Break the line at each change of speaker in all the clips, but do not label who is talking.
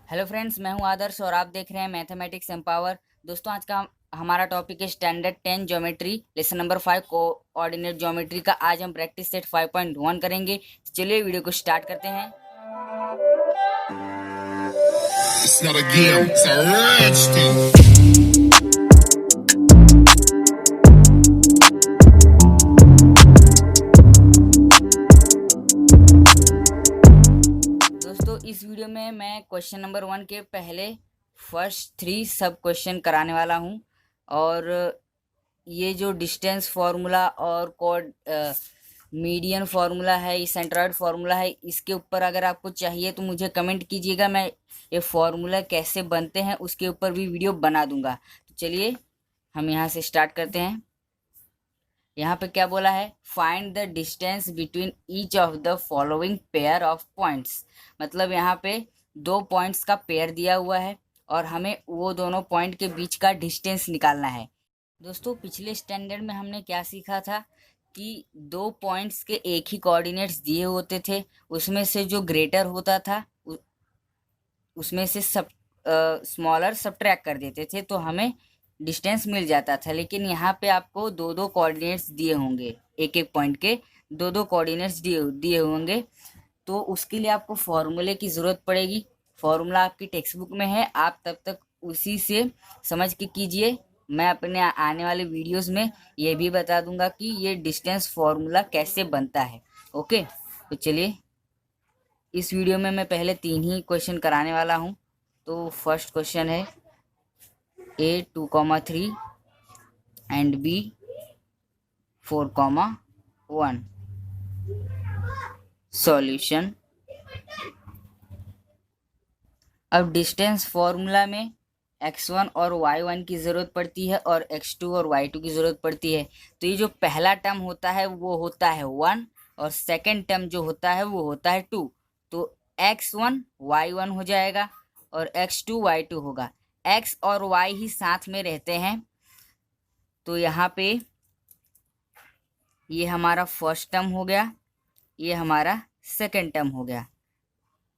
Hello friends, मैं हूं आदर्श और आप देख रहे हैं मैथमेटिक्स एम्पावर। दोस्तों, आज का हमारा टॉपिक है standard 10 geometry, lesson number 5 coordinate geometry का। आज हम प्रैक्टिस सेट 5.1 करेंगे। चलिए वीडियो को स्टार्ट करते हैं।
It's not a game, it's a rich thing.
दोस्तों, इस वीडियो में मैं क्वेश्चन नंबर 1 के पहले फर्स्ट 3 सब क्वेश्चन कराने वाला हूं। और ये जो डिस्टेंस फार्मूला और कोड मीडियन फार्मूला है, सेंट्रॉइड फार्मूला है, इसके ऊपर अगर आपको चाहिए तो मुझे कमेंट कीजिएगा। मैं ये फार्मूला कैसे बनते हैं उसके ऊपर भी वीडियो बना दूंगा। तो चलिए हम यहाँ से स्टार्ट करते हैं। यहाँ पे क्या बोला है? Find the distance between each of the following pair of points. मतलब यहाँ पे दो पॉइंट्स का पेयर दिया हुआ है और हमें वो दोनों पॉइंट के बीच का डिस्टेंस निकालना है। दोस्तों, पिछले स्टैंडर्ड में हमने क्या सीखा था कि दो पॉइंट्स के एक ही कोऑर्डिनेट्स दिए होते थे, उसमें से जो ग्रेटर होता था उसमें से सब स्मॉलर सब्ट्रैक्ट कर देते थे तो हमें डिस्टेंस मिल जाता था। लेकिन यहाँ पे आपको दो दो कोऑर्डिनेट्स दिए होंगे, एक एक पॉइंट के दो दो कोऑर्डिनेट्स दिए होंगे, तो उसके लिए आपको फॉर्मूले की ज़रूरत पड़ेगी। फॉर्मूला आपकी टेक्स्ट बुक में है, आप तब तक उसी से समझ के कीजिए। मैं अपने आने वाले वीडियोस में ये भी बता दूंगा कि ये डिस्टेंस फॉर्मूला कैसे बनता है। ओके, तो चलिए इस वीडियो में मैं पहले 3 ही क्वेश्चन कराने वाला हूँ। तो फर्स्ट क्वेश्चन है A 2,3 एंड B 4,1। सॉल्यूशन। अब डिस्टेंस फॉर्मूला में x1 और y1 की ज़रूरत पड़ती है और x2 और y2 की ज़रूरत पड़ती है। तो ये जो पहला टर्म होता है वो होता है 1 और सेकंड टर्म जो होता है वो होता है 2। तो x1 y1 हो जाएगा और x2 y2 होगा। x और y ही साथ में रहते हैं, तो यहाँ पे ये हमारा फर्स्ट टर्म हो गया, ये हमारा सेकंड टर्म हो गया।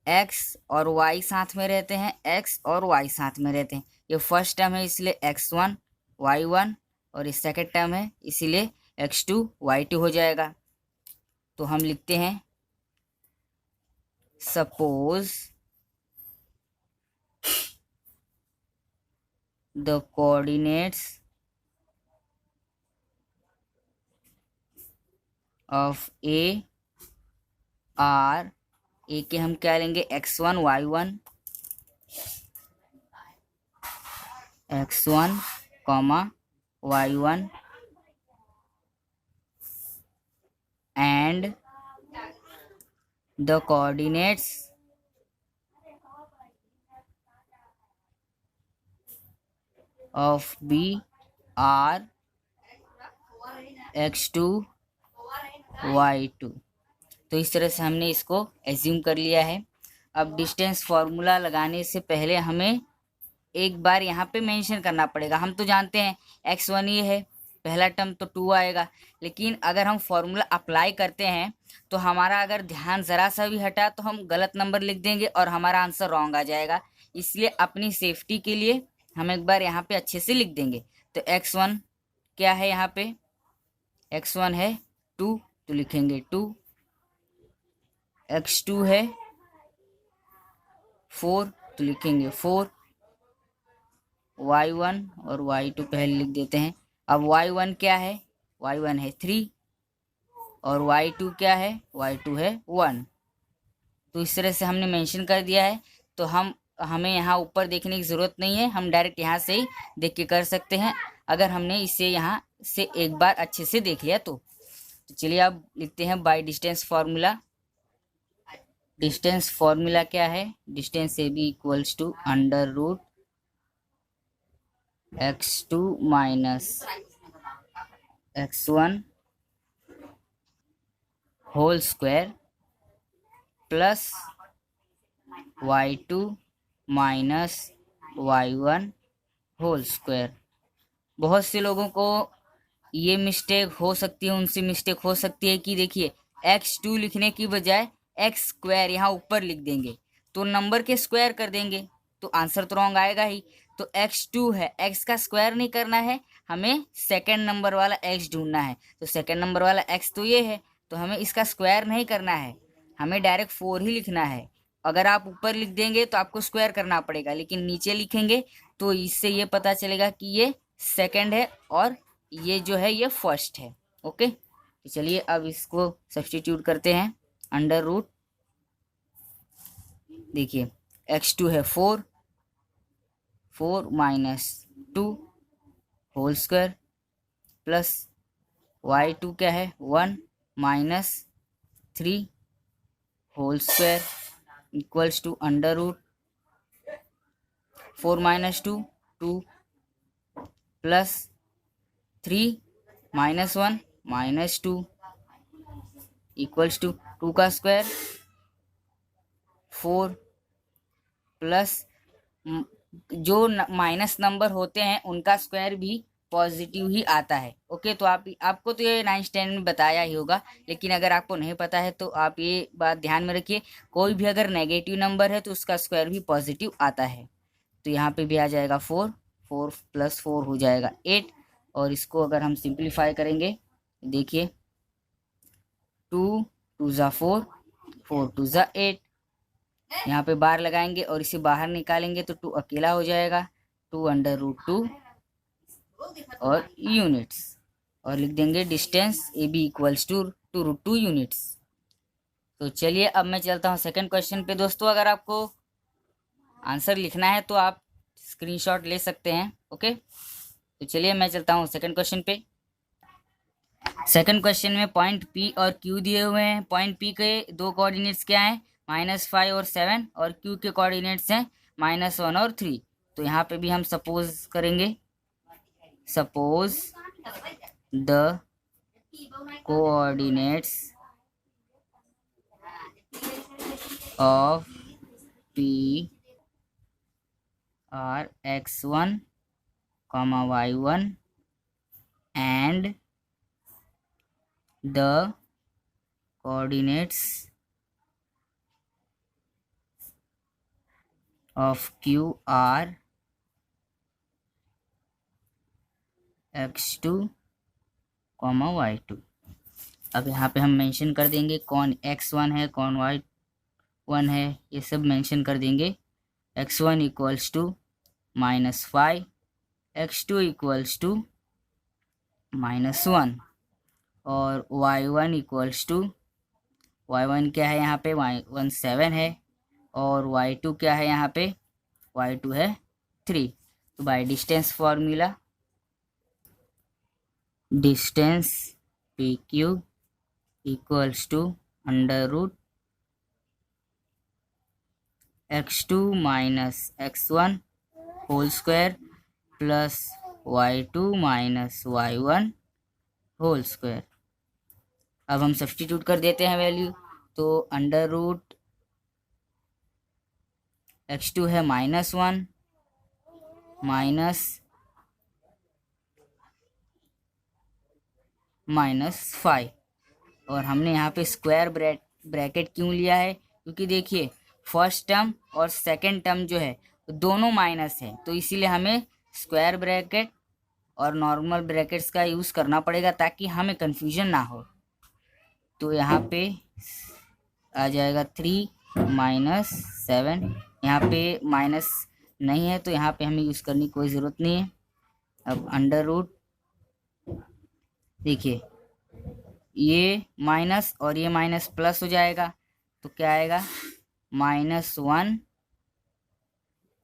x और y साथ में रहते हैं, x और y साथ में रहते हैं। ये फर्स्ट टर्म है इसलिए x1 y1 और ये सेकंड टर्म है इसीलिए x2 y2 हो जाएगा। तो हम लिखते हैं suppose the coordinates of A R. A के हम क्या लेंगे? x1 y1, x1 y1 and the coordinates of B are x2 y2। तो इस तरह से हमने इसको एज्यूम कर लिया है। अब डिस्टेंस फार्मूला लगाने से पहले हमें एक बार यहाँ पे मेंशन करना पड़ेगा। हम तो जानते हैं x1 ये है, पहला टर्म तो 2 आएगा, लेकिन अगर हम फॉर्मूला अप्लाई करते हैं तो हमारा अगर ध्यान ज़रा सा भी हटा तो हम गलत नंबर लिख देंगे और हमारा आंसर रॉन्ग आ जाएगा। इसलिए अपनी सेफ्टी के लिए हम एक बार यहाँ पे अच्छे से लिख देंगे। तो x1 क्या है? यहाँ पे x1 है 2 तो लिखेंगे 2, x2 है 4 तो लिखेंगे 4, y1 और y2 पहले लिख देते हैं। अब y1 क्या है? y1 है 3 और y2 क्या है? y2 है 1। तो इस तरह से हमने मेंशन कर दिया है। तो हमें यहाँ ऊपर देखने की ज़रूरत नहीं है, हम डायरेक्ट यहाँ से ही देख के कर सकते हैं अगर हमने इसे यहाँ से एक बार अच्छे से देख लिया तो। चलिए अब लिखते हैं by distance formula. Distance formula क्या है? Distance A B equals to under root x2 minus x1 whole square plus y2 minus y1 whole square. बहुत से लोगों को ये मिस्टेक हो सकती है, उनसे मिस्टेक हो सकती है कि देखिए x2 लिखने की बजाय x स्क्वायर यहाँ ऊपर लिख देंगे तो नंबर के स्क्वायर कर देंगे। तो आंसर तो रॉन्ग आएगा ही। तो x2 है, x का स्क्वायर नहीं करना है, हमें सेकंड नंबर वाला x ढूंढना है। तो सेकंड नंबर वाला x तो ये है, तो हमें इसका स्क्वायर नहीं करना है, हमें डायरेक्ट 4 ही लिखना है। अगर आप ऊपर लिख देंगे तो आपको स्क्वायर करना पड़ेगा, लेकिन नीचे लिखेंगे तो इससे ये पता चलेगा कि ये सेकंड है और ये जो है ये फर्स्ट है। ओके, तो चलिए अब इसको सब्स्टिट्यूट करते हैं। अंडर रूट, देखिए x2 है 4, 4 minus 2 whole square plus y2 क्या है 1 minus 3 whole square equals to under root 4 minus 2 2 plus 3 minus 1 minus 2 equals to 2 का स्क्वायर 4 प्लस जो माइनस नंबर होते हैं उनका स्क्वायर भी पॉजिटिव ही आता है। ओके, तो आपको तो ये 9th 10th में बताया ही होगा, लेकिन अगर आपको नहीं पता है तो आप ये बात ध्यान में रखिए, कोई भी अगर नेगेटिव नंबर है तो उसका स्क्वायर भी पॉजिटिव आता है। तो यहाँ पे भी आ जाएगा 4, 4 प्लस 4 हो जाएगा 8, और इसको अगर हम सिंप्लीफाई करेंगे, देखिए 2 2 ज़ा 4, 4 2 ज़ा 8, यहाँ पे बार लगाएंगे और इसे बाहर निकालेंगे तो 2 अकेला हो जाएगा, 2 अंडर रूट 2 और यूनिट्स, और लिख देंगे distance A B equals to root 2 units. तो चलिए अब मैं चलता हूँ सेकंड क्वेश्चन पे। दोस्तों अगर आपको आंसर लिखना है तो आप स्क्रीनशॉट ले सकते हैं। ओके, तो चलिए मैं चलता हूँ सेकंड क्वेश्चन पे। सेकंड क्वेश्चन में पॉइंट पी और क्यू दिए हुए हैं। पॉइंट पी के दो कोऑर्डिनेट्स क्या हैं, -5 और 7, और क्यू के कोऑर्डिनेट्स हैं -1 और 3। तो यहाँ पे भी हम सपोज करेंगे, suppose the coordinates of P R x1, y1 and the coordinates of q are x2, y2। अब यहाँ पे हम मेंशन कर देंगे कौन x1 है कौन y1 है, ये सब मेंशन कर देंगे। x1 equals to -5, x2 equals to -1 और y1 इक्वल्स टू, y1 क्या है यहाँ पे, y1 7 है, और y2 क्या है यहाँ पे, y2 है 3। तो by distance formula, distance P Q equals to under root x2 minus x1 whole square plus y2 minus y1 whole square. अब हम सब्स्टिट्यूट कर देते हैं वैल्यू, तो अंडर रूट x2 है -1 -5, और हमने यहाँ पे स्क्वायर ब्रैकेट क्यों लिया है, क्योंकि देखिए फर्स्ट टर्म और सेकंड टर्म जो है दोनों माइनस है, तो इसीलिए हमें स्क्वायर ब्रैकेट और नॉर्मल ब्रैकेट्स का यूज़ करना पड़ेगा ताकि हमें कन्फ्यूजन ना हो। तो यहाँ पे आ जाएगा 3 -7, यहाँ पे माइनस नहीं है तो यहाँ पे हमें यूज़ करने की कोई ज़रूरत नहीं है। अब अंडर रूट, देखिए ये माइनस और ये माइनस प्लस हो जाएगा, तो क्या आएगा -1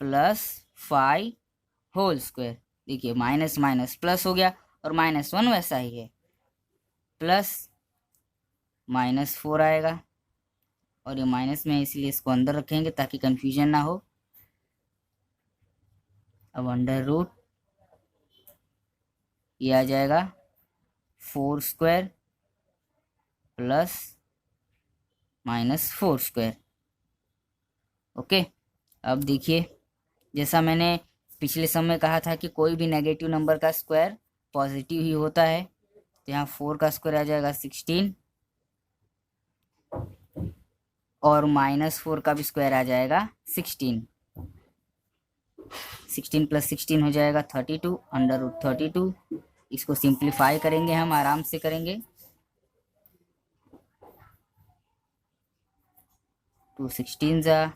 + 5 होल स्क्वायर। देखिए माइनस माइनस प्लस हो गया और -1 वैसा ही है, प्लस -4 आएगा, और ये माइनस में इसलिए इसको अंदर रखेंगे ताकि कंफ्यूजन ना हो। अब अंडर रूट ये आ जाएगा 4 स्क्वायर प्लस -4 स्क्वायर। ओके, अब देखिए जैसा मैंने पिछले समय कहा था कि कोई भी नेगेटिव नंबर का स्क्वायर पॉजिटिव ही होता है, तो यहाँ 4 का स्क्वायर आ जाएगा 16, और -4 का भी स्क्वायर आ जाएगा 16। 16 + 16 हो जाएगा 32 √32। इसको सिंप्लीफाई करेंगे, हम आराम से करेंगे। 2 16 जा,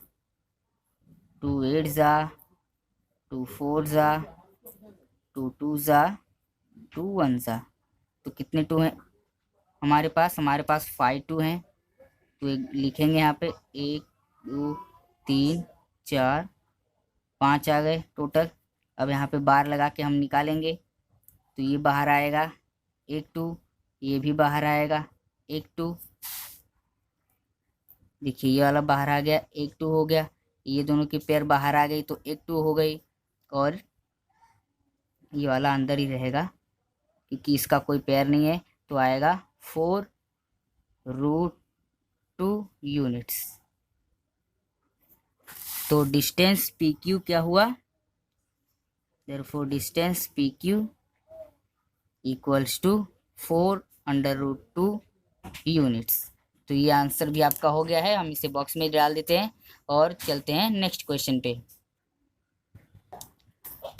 2 8 जा, 2 4 जा, 2 2 जा, 2 1 जा। तो कितने 2 हैं हमारे पास? हमारे पास 5 2 हैं। तो लिखेंगे यहाँ पे 1 2 3 4 5 आ गए टोटल। अब यहाँ पे बार लगा के हम निकालेंगे, तो ये बाहर आएगा 1 2, ये भी बाहर आएगा 1 2। देखिए ये वाला बाहर आ गया 1 2 हो गया, ये दोनों की पेयर बाहर आ गई तो 1 2 हो गई, और ये वाला अंदर ही रहेगा क्योंकि इसका कोई पेयर नहीं है, तो आएगा 4√2 यूनिट्स। तो डिस्टेंस PQ क्या हुआ? Therefore distance PQ equals to 4√2 units. तो ये आंसर भी आपका हो गया है, हम इसे बॉक्स में डाल देते हैं और चलते हैं नेक्स्ट क्वेश्चन पे।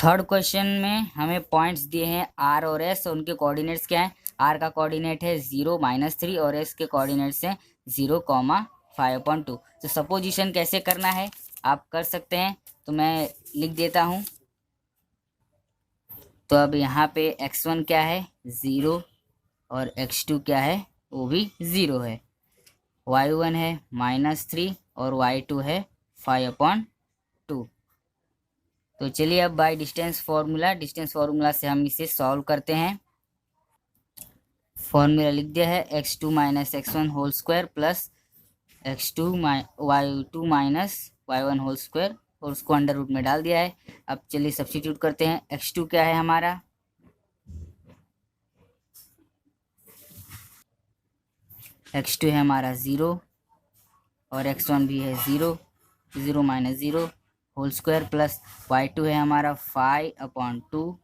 थर्ड क्वेश्चन में हमें पॉइंट्स दिए हैं R और S, और उनके कोऑर्डिनेट्स क्या हैं? R का कोऑर्डिनेट है 0 -3 और S के कोऑर्डिनेट्स हैं 0, 5/2। तो सपोजिशन कैसे करना है आप कर सकते हैं, तो मैं लिख देता हूँ। तो अब यहाँ पे x1 क्या है? 0, और x2 क्या है? वो भी 0 है। y1 है -3 और y2 है 5/2। तो चलिए अब बाय डिस्टेंस फार्मूला से हम इसे सॉल्व करते हैं। फॉर्मूला लिख दिया है x2 - x1 whole square plus x2 y2 - y1 whole square, और उसको अंडर रूट में डाल दिया है। अब चलिए सब्स्टिट्यूट करते हैं। x2 क्या है हमारा? x2 है हमारा 0, और x1 भी है 0, 0 - 0 होल स्क्वायर प्लस y2 है हमारा 5/2,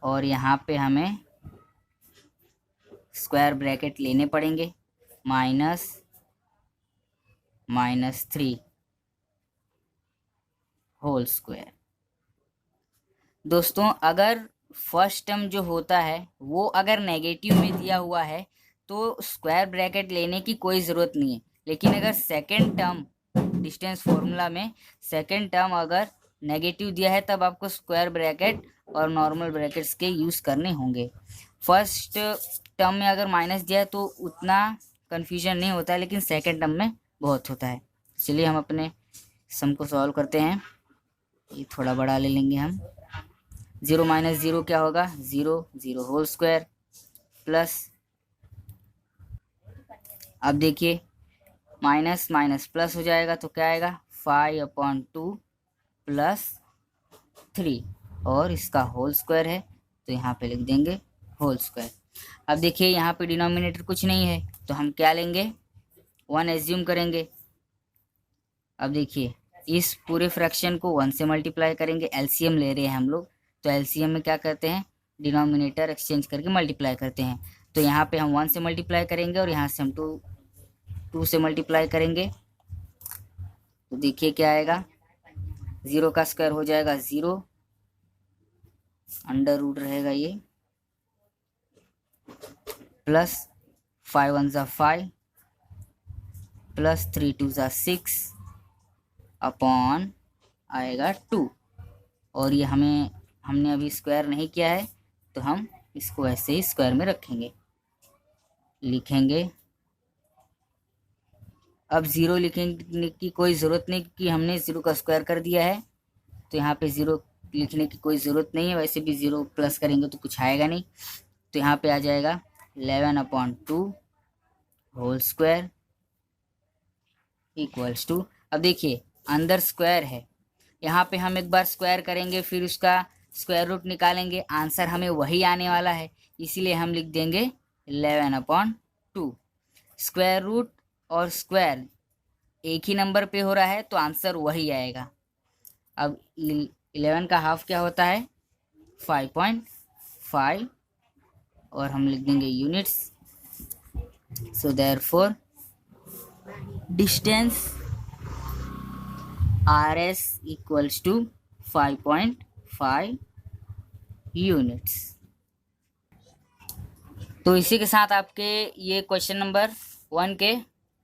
और यहाँ पे हमें स्क्वायर ब्रैकेट लेने पड़ेंगे, -3 होल स्क्वायर। दोस्तों अगर फर्स्ट टर्म जो होता है वो अगर नेगेटिव में दिया हुआ है तो स्क्वायर ब्रैकेट लेने की कोई ज़रूरत नहीं है, लेकिन अगर सेकंड टर्म डिस्टेंस फॉर्मूला में सेकंड टर्म अगर नेगेटिव दिया है तब आपको स्क्वायर ब्रैकेट और नॉर्मल ब्रैकेट्स के यूज़ करने होंगे। फर्स्ट टर्म में अगर माइनस दिया है तो उतना कन्फ्यूजन नहीं होता है, लेकिन सेकंड टर्म में बहुत होता है। चलिए हम अपने सम को सॉल्व करते हैं। ये थोड़ा बड़ा ले लेंगे हम। 0 - 0 क्या होगा? 0, 0 होल स्क्वायर प्लस, अब देखिए माइनस माइनस प्लस हो जाएगा तो क्या आएगा? 5/2 प्लस 3, और इसका होल स्क्वायर है तो यहाँ पे लिख देंगे होल स्क्वायर। अब देखिए यहाँ पे डिनोमिनेटर कुछ नहीं है तो हम क्या लेंगे? 1 एज्यूम करेंगे। अब देखिए इस पूरे फ्रैक्शन को 1 से मल्टीप्लाई करेंगे, एलसीएम ले रहे हैं हम लोग, तो एलसीएम में क्या करते हैं? डिनोमिनेटर एक्सचेंज करके मल्टीप्लाई करते हैं। तो यहाँ पे हम 1 से मल्टीप्लाई करेंगे और यहाँ से हम 2 से मल्टीप्लाई करेंगे, तो देखिए क्या आएगा? 0 का स्क्वायर हो जाएगा 0, अंडर रूट रहेगा ये, प्लस 5 1 ज़ा 5 प्लस 3 2 ज़ा 6 अपॉन आएगा 2, और ये हमने अभी स्क्वायर नहीं किया है तो हम इसको ऐसे ही स्क्वायर में रखेंगे, लिखेंगे। अब 0 लिखने की कोई ज़रूरत नहीं क्योंकि हमने 0 का स्क्वायर कर दिया है, तो यहाँ पे 0 लिखने की कोई ज़रूरत नहीं है। वैसे भी 0 प्लस करेंगे तो कुछ आएगा नहीं, तो यहाँ पे आ जाएगा 11/2 होल स्क्वायर इक्वल्स टू, अब देखिए अंदर स्क्वायर है, यहाँ पे हम एक बार स्क्वायर करेंगे फिर उसका स्क्वायर रूट निकालेंगे, आंसर हमें वही आने वाला है, इसीलिए हम लिख देंगे 11/2। स्क्वायर रूट और स्क्वायर एक ही नंबर पे हो रहा है तो आंसर वही आएगा। अब 11 का हाफ क्या होता है? 5.5, और हम लिख देंगे units. So therefore distance RS equals to 5.5 units. तो इसी के साथ आपके ये क्वेश्चन नंबर 1 के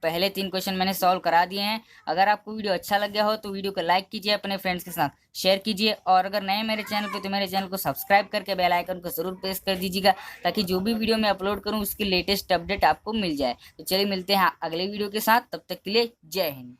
पहले 3 क्वेश्चन मैंने सॉल्व करा दिए हैं। अगर आपको वीडियो अच्छा लग गया हो तो वीडियो को लाइक कीजिए, अपने फ्रेंड्स के साथ शेयर कीजिए, और अगर नए मेरे चैनल पे तो मेरे चैनल को सब्सक्राइब करके बेल आइकन को जरूर प्रेस कर दीजिएगा, ताकि जो भी वीडियो मैं अपलोड करूं उसकी लेटेस्ट अपडेट आपको मिल जाए। तो चलिए मिलते हैं अगले वीडियो के साथ, तब तक के लिए जय हिंद।